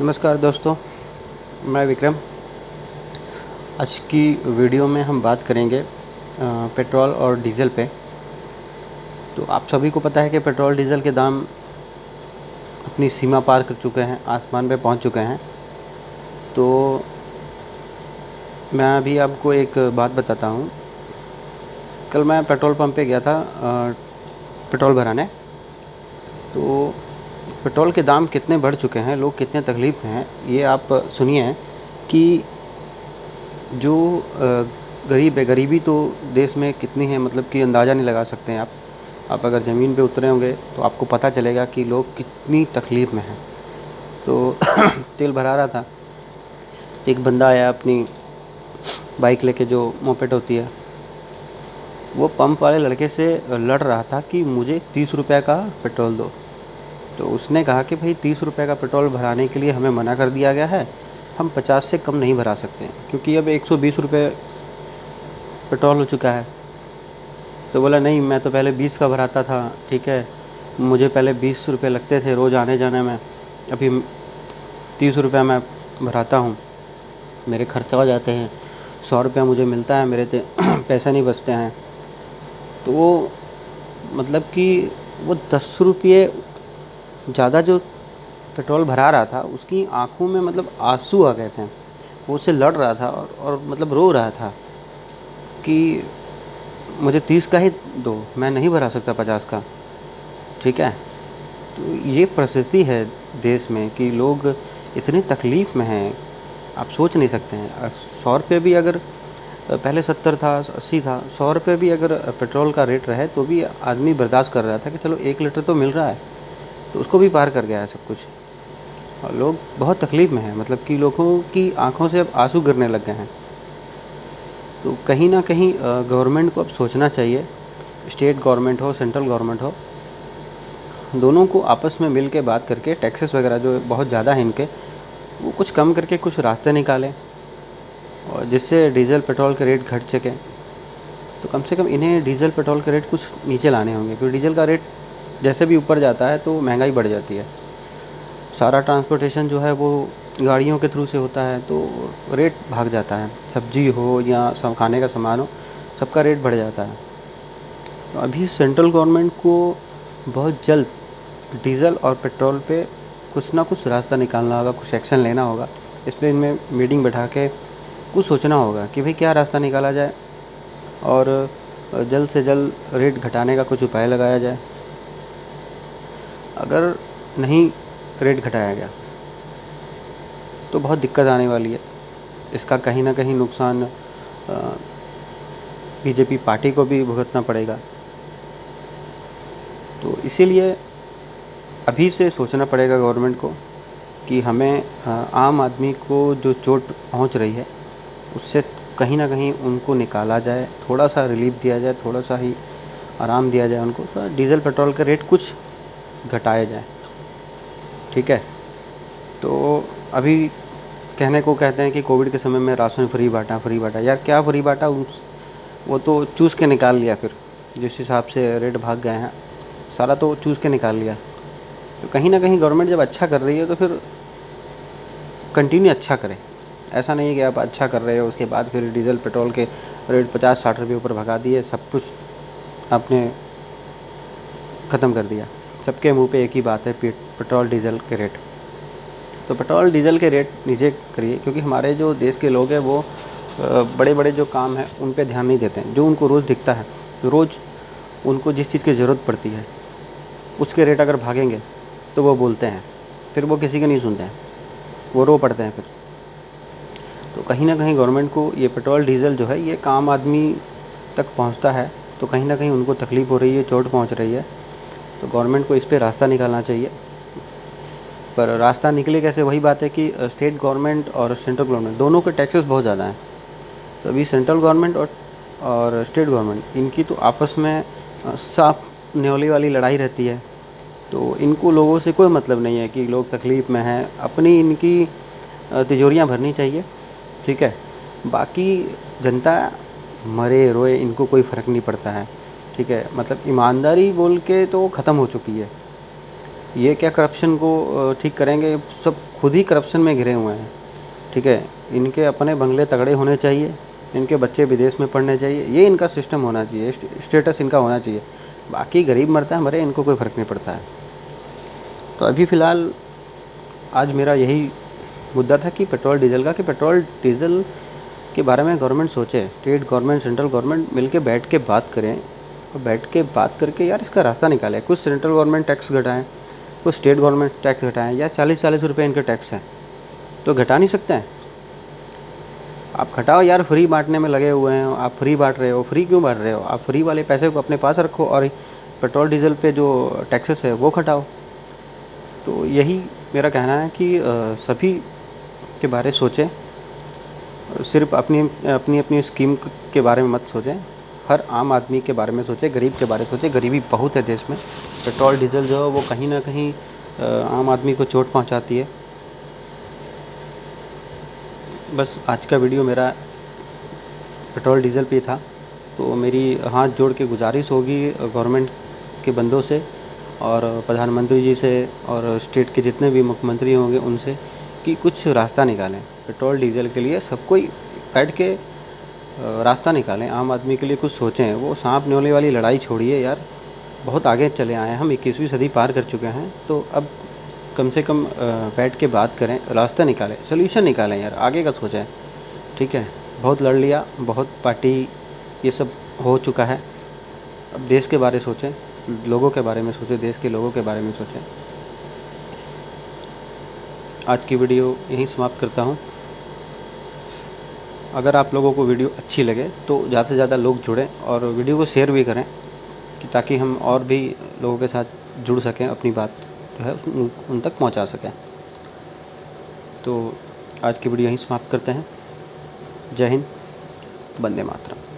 नमस्कार दोस्तों, मैं विक्रम। आज की वीडियो में हम बात करेंगे पेट्रोल और डीज़ल पे। तो आप सभी को पता है कि पेट्रोल डीज़ल के दाम अपनी सीमा पार कर चुके हैं, आसमान पे पहुंच चुके हैं। तो मैं अभी आपको एक बात बताता हूं। कल मैं पेट्रोल पंप पे गया था पेट्रोल भराने। तो पेट्रोल के दाम कितने बढ़ चुके हैं, लोग कितने तकलीफ़ में हैं, ये आप सुनिए कि जो गरीब है, गरीबी तो देश में कितनी है, मतलब कि अंदाज़ा नहीं लगा सकते हैं आप अगर ज़मीन पे उतरे होंगे तो आपको पता चलेगा कि लोग कितनी तकलीफ़ में हैं। तो तेल भरा रहा था, एक बंदा आया अपनी बाइक लेके, जो मोपेड होती है। वो पंप वाले लड़के से लड़ रहा था कि मुझे 30 रुपये का पेट्रोल दो। तो उसने कहा कि भाई 30 रुपये का पेट्रोल भराने के लिए हमें मना कर दिया गया है, हम 50 से कम नहीं भरा सकते हैं, क्योंकि अब 120 रुपये पेट्रोल हो चुका है। तो बोला नहीं, मैं तो पहले 20 का भराता था, ठीक है, मुझे पहले 20 रुपये लगते थे रोज़ आने जाने में, अभी 30 रुपये मैं भराता हूँ, मेरे खर्चा हो जाते हैं, 100 रुपया मुझे मिलता है, मेरे पैसे नहीं बचते हैं। तो वो मतलब कि वो 10 रुपये ज़्यादा जो पेट्रोल भरा रहा था, उसकी आँखों में मतलब आंसू आ गए थे। वो उससे लड़ रहा था और मतलब रो रहा था कि मुझे 30 का ही दो, मैं नहीं भरा सकता 50 का, ठीक है। तो ये परिस्थिति है देश में कि लोग इतनी तकलीफ़ में हैं, आप सोच नहीं सकते हैं। 100 रुपये भी अगर पहले 70 था, 80 था, 100 रुपये भी अगर पेट्रोल का रेट रहे तो भी आदमी बर्दाश्त कर रहा था कि चलो 1 लीटर तो मिल रहा है, तो उसको भी पार कर गया है सब कुछ। और लोग बहुत तकलीफ़ में हैं, मतलब कि लोगों की आँखों से अब आंसू गिरने लग गए हैं। तो कहीं न कहीं गवर्नमेंट को अब सोचना चाहिए, स्टेट गवर्नमेंट हो, सेंट्रल गवर्नमेंट हो, दोनों को आपस में मिल के बात करके टैक्सेस वगैरह जो बहुत ज़्यादा हैं इनके, वो कुछ कम करके कुछ रास्ते निकालें, और जिससे डीज़ल पेट्रोल के रेट घट सकें। तो कम से कम इन्हें डीज़ल पेट्रोल के रेट कुछ नीचे लाने होंगे, क्योंकि डीज़ल का रेट जैसे भी ऊपर जाता है तो महंगाई बढ़ जाती है। सारा ट्रांसपोर्टेशन जो है वो गाड़ियों के थ्रू से होता है, तो रेट भाग जाता है। सब्ज़ी हो या सब खाने का सामान हो, सबका रेट बढ़ जाता है। तो अभी सेंट्रल गवर्नमेंट को बहुत जल्द डीज़ल और पेट्रोल पे कुछ ना कुछ रास्ता निकालना होगा, कुछ एक्शन लेना होगा। इस पे इनमें मीटिंग बैठा के कुछ सोचना होगा कि भाई क्या रास्ता निकाला जाए, और जल्द से जल्द रेट घटाने का कुछ उपाय लगाया जाए। अगर नहीं रेट घटाया गया तो बहुत दिक्कत आने वाली है। इसका कहीं ना कहीं नुकसान बीजेपी पार्टी को भी भुगतना पड़ेगा। तो इसीलिए अभी से सोचना पड़ेगा गवर्नमेंट को कि हमें आम आदमी को जो चोट पहुंच रही है उससे कहीं ना कहीं उनको निकाला जाए, थोड़ा सा रिलीफ दिया जाए, थोड़ा सा ही आराम दिया जाए उनको। तो डीज़ल पेट्रोल का रेट कुछ घटाया जाए, ठीक है। तो अभी कहने को कहते हैं कि कोविड के समय में राशन फ्री बांटा, फ्री बांटा। यार क्या फ्री बांटा, वो तो चूस के निकाल लिया। फिर जिस हिसाब से रेट भाग गए हैं, सारा तो चूस के निकाल लिया। तो कहीं ना कहीं गवर्नमेंट जब अच्छा कर रही है तो फिर कंटिन्यू अच्छा करें। ऐसा नहीं है कि आप अच्छा कर रहे हो उसके बाद फिर डीज़ल पेट्रोल के रेट 50-60 रुपये ऊपर भगा दिए, सब कुछ आपने ख़त्म कर दिया। सबके मुंह पे एक ही बात है, पेट्रोल डीज़ल के रेट। तो पेट्रोल डीज़ल के रेट नीचे करिए, क्योंकि हमारे जो देश के लोग हैं वो बड़े बड़े जो काम हैं उन पे ध्यान नहीं देते हैं। जो उनको रोज़ दिखता है, रोज़ उनको जिस चीज़ की ज़रूरत पड़ती है उसके रेट अगर भागेंगे तो वो बोलते हैं, फिर वो किसी की नहीं सुनते हैं, वो रो पड़ते हैं फिर। तो कहीं ना कहीं गवर्नमेंट को ये पेट्रोल डीज़ल जो है ये आम आदमी तक पहुंचता है, तो कहीं ना कहीं उनको तकलीफ़ हो रही है, चोट पहुंच रही है। तो गवर्नमेंट को इस पे रास्ता निकालना चाहिए। पर रास्ता निकले कैसे, वही बात है कि स्टेट गवर्नमेंट और सेंट्रल गवर्नमेंट दोनों के टैक्सेस बहुत ज़्यादा हैं। तो अभी सेंट्रल गवर्नमेंट और स्टेट गवर्नमेंट, इनकी तो आपस में साफ न्योली वाली लड़ाई रहती है। तो इनको लोगों से कोई मतलब नहीं है कि लोग तकलीफ़ में हैं, अपनी इनकी तिजोरियाँ भरनी चाहिए, ठीक है। बाकी जनता मरे रोए इनको कोई फ़र्क नहीं पड़ता है, ठीक है। मतलब ईमानदारी बोल के तो ख़त्म हो चुकी है। ये क्या करप्शन को ठीक करेंगे, सब खुद ही करप्शन में घिरे हुए हैं। ठीक है, इनके अपने बंगले तगड़े होने चाहिए, इनके बच्चे विदेश में पढ़ने चाहिए, ये इनका सिस्टम होना चाहिए, स्टेटस इनका होना चाहिए। बाकी गरीब मरता है मरे, इनको कोई फ़र्क नहीं पड़ता है। तो अभी फ़िलहाल आज मेरा यही मुद्दा था कि पेट्रोल डीज़ल का, कि पेट्रोल डीज़ल के बारे में गवर्नमेंट सोचे, स्टेट गवर्नमेंट सेंट्रल गवर्नमेंट मिल के बैठ के बात करें, और बैठ के बात करके यार इसका रास्ता निकालें। कुछ सेंट्रल गवर्नमेंट टैक्स घटाएँ, कुछ स्टेट गवर्नमेंट टैक्स घटाएँ। या 40-40 रुपये इनके टैक्स हैं, तो घटा नहीं सकते हैं? आप घटाओ यार, फ्री बाँटने में लगे हुए हैं, आप फ्री बाँट रहे हो, फ्री क्यों बाँट रहे हो? आप फ्री वाले पैसे को अपने पास रखो और पेट्रोल डीज़ल पे जो टैक्सेस है वो घटाओ। तो यही मेरा कहना है कि सभी के बारे सोचें, सिर्फ अपनी अपनी अपनी स्कीम के बारे में मत सोचें, हर आम आदमी के बारे में सोचें, गरीब के बारे में सोचें। गरीबी बहुत है देश में, पेट्रोल डीज़ल जो है वो कहीं ना कहीं आम आदमी को चोट पहुंचाती है। बस आज का वीडियो मेरा पेट्रोल डीज़ल पे था। तो मेरी हाथ जोड़ के गुजारिश होगी गवर्नमेंट के बंदों से और प्रधानमंत्री जी से और स्टेट के जितने भी मुख्यमंत्री होंगे उनसे, कि कुछ रास्ता निकालें पेट्रोल डीज़ल के लिए। सब कोई बैठ के रास्ता निकालें, आम आदमी के लिए कुछ सोचें। वो सांप न्योले वाली लड़ाई छोड़िए यार, बहुत आगे चले आए हैं हम, 21वीं सदी पार कर चुके हैं। तो अब कम से कम बैठ के बात करें, रास्ता निकालें, सोल्यूशन निकालें यार, आगे का सोचें। ठीक है, बहुत लड़ लिया, बहुत पार्टी ये सब हो चुका है। अब देश के बारे सोचें, लोगों के बारे में सोचें, देश के लोगों के बारे में सोचें। आज की वीडियो यहीं समाप्त करता हूँ। अगर आप लोगों को वीडियो अच्छी लगे तो ज़्यादा से ज़्यादा लोग जुड़ें और वीडियो को शेयर भी करें, कि ताकि हम और भी लोगों के साथ जुड़ सकें, अपनी बात जो है उन तक पहुंचा सकें। तो आज की वीडियो यहीं समाप्त करते हैं। जय हिंद, वंदे मातरम।